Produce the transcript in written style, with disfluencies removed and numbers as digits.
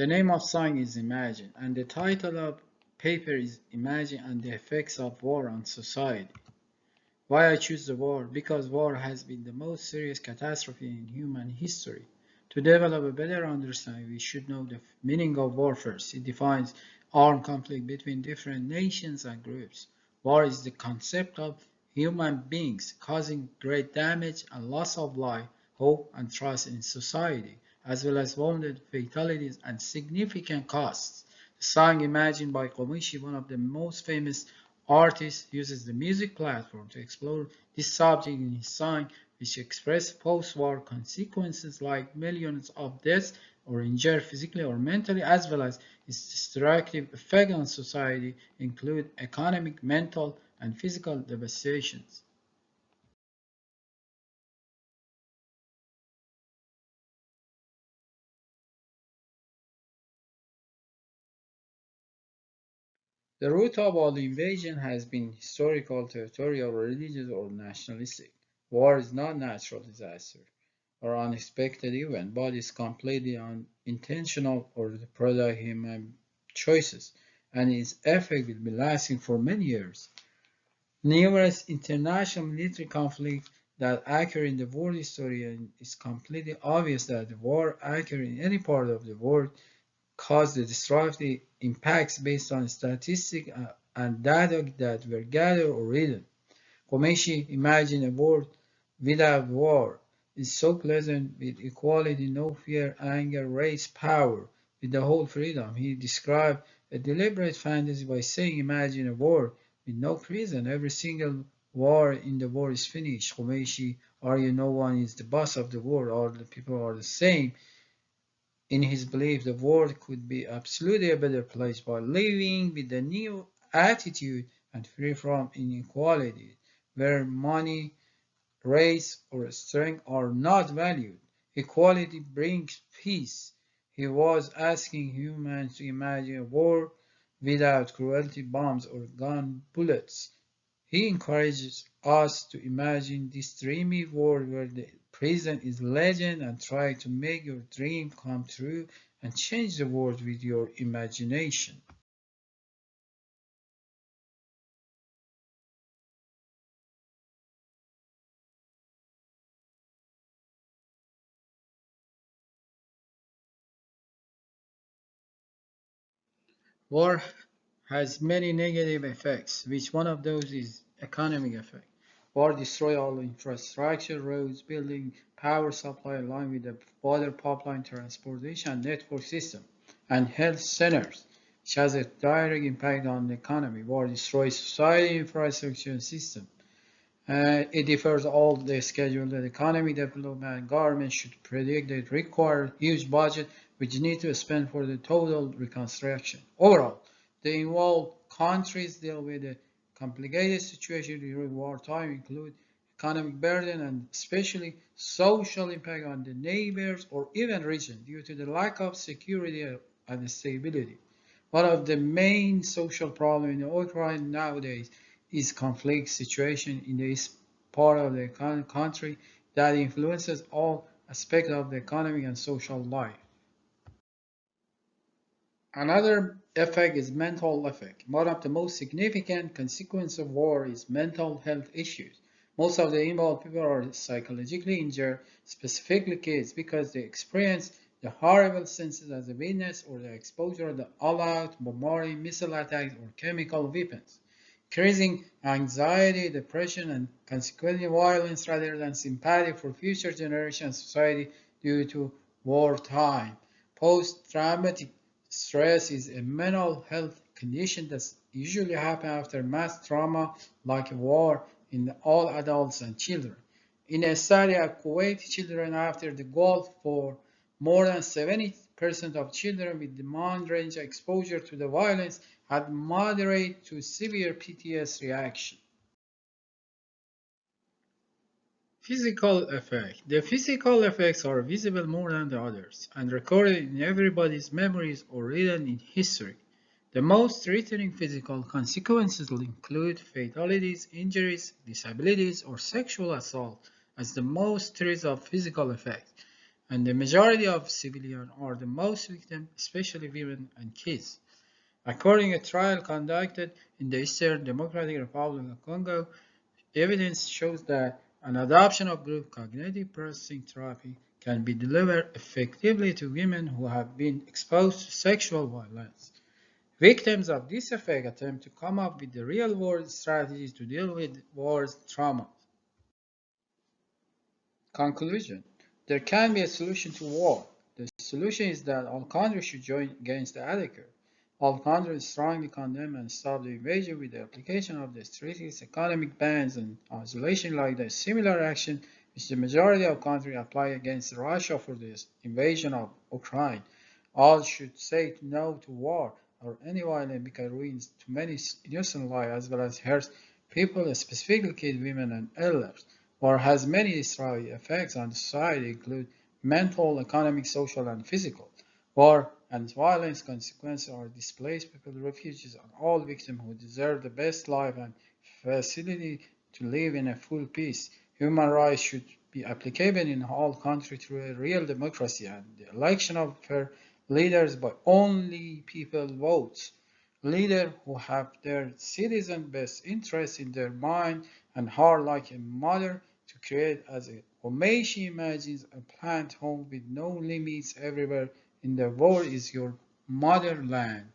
The name of song is Imagine, and the title of paper is Imagine and the Effects of War on Society. Why I choose the war? Because war has been the most serious catastrophe in human history. To develop a better understanding, we should know the meaning of war first. It defines armed conflict between different nations and groups. War is the concept of human beings causing great damage and loss of life, hope, and trust in society, as well as wounded, fatalities, and significant costs. The song Imagine by Komishi, one of the most famous artist, uses the music platform to explore this subject in his song, which express post-war consequences like millions of deaths or injured physically or mentally, as well as its destructive effect on society, include economic, mental, and physical devastations. The root of all invasion has been historical, territorial, religious, or nationalistic. War is not natural disaster or unexpected event, but is completely unintentional or the product of human choices, and its effect will be lasting for many years. Numerous international military conflicts that occur in the world history, and it's completely obvious that the war occur in any part of the world cause the destructive impacts based on statistics and data that were gathered or written. Komeshi imagined a world without war. It's so pleasant with equality, no fear, anger, race, power, with the whole freedom. He described a deliberate fantasy by saying, imagine a world with no prison. Every single war in the world is finished. Komeshi argued no one is the boss of the world, all the people are the same. In his belief, the world could be absolutely a better place by living with a new attitude and free from inequality, where money, race, or strength are not valued. Equality brings peace. He was asking humans to imagine a world without cruelty, bombs, or gun bullets. He encourages us to imagine this dreamy world where the present is legend and try to make your dream come true and change the world with your imagination. War has many negative effects, which one of those is economic effect. War destroys all infrastructure, roads, building, power supply along with the water pipeline transportation and network system, and health centers, which has a direct impact on the economy. War destroys society, infrastructure, and system. It differs all the schedule that economic development government should predict that require huge budget which need to spend for the total reconstruction. Overall, the involved countries deal with a complicated situation during wartime include economic burden and especially social impact on the neighbors or even region due to the lack of security and stability. One of the main social problems in Ukraine nowadays is conflict situation in this part of the country that influences all aspects of the economic and social life. Another effect is mental effect. One of the most significant consequences of war is mental health issues. Most of the involved people are psychologically injured, specifically kids, because they experience the horrible senses as a witness or the exposure to the all-out bombarding, missile attacks, or chemical weapons, increasing anxiety, depression, and consequently violence rather than sympathy for future generations of society due to wartime. Post-traumatic stress is a mental health condition that usually happens after mass trauma like war in all adults and children. In a study of Kuwaiti children after the Gulf War, more than 70% of children with demand range exposure to the violence had moderate to severe PTS reaction. Physical effect. The physical effects are visible more than the others and recorded in everybody's memories or written in history. The most threatening physical consequences include fatalities, injuries, disabilities, or sexual assault as the most threats of physical effect. and the majority of civilians are the most victims, especially women and kids. According to a trial conducted in the Eastern Democratic Republic of Congo, evidence shows that an adoption of group cognitive processing therapy can be delivered effectively to women who have been exposed to sexual violence. Victims of this effect attempt to come up with the real-world strategies to deal with war's trauma. Conclusion: there can be a solution to war. The solution is that all countries should join against the attacker. All countries strongly condemn and stop the invasion with the application of the strictest economic bans and isolation like the similar action which the majority of countries apply against Russia for the invasion of Ukraine. All should say no to war or any violence because it ruins too many innocent lives as well as hurts people, specifically kids, women, and elders. War has many destructive effects on society, including mental, economic, social, and physical. War and violence consequences are displaced people, refugees, and all victims who deserve the best life and facility to live in a full peace. Human rights should be applicable in all countries through a real democracy and the election of fair leaders by only people votes. Leaders who have their citizens' best interests in their mind and heart like a mother to create as a Omeshi imagines a plant home with no limits everywhere in the world is your motherland.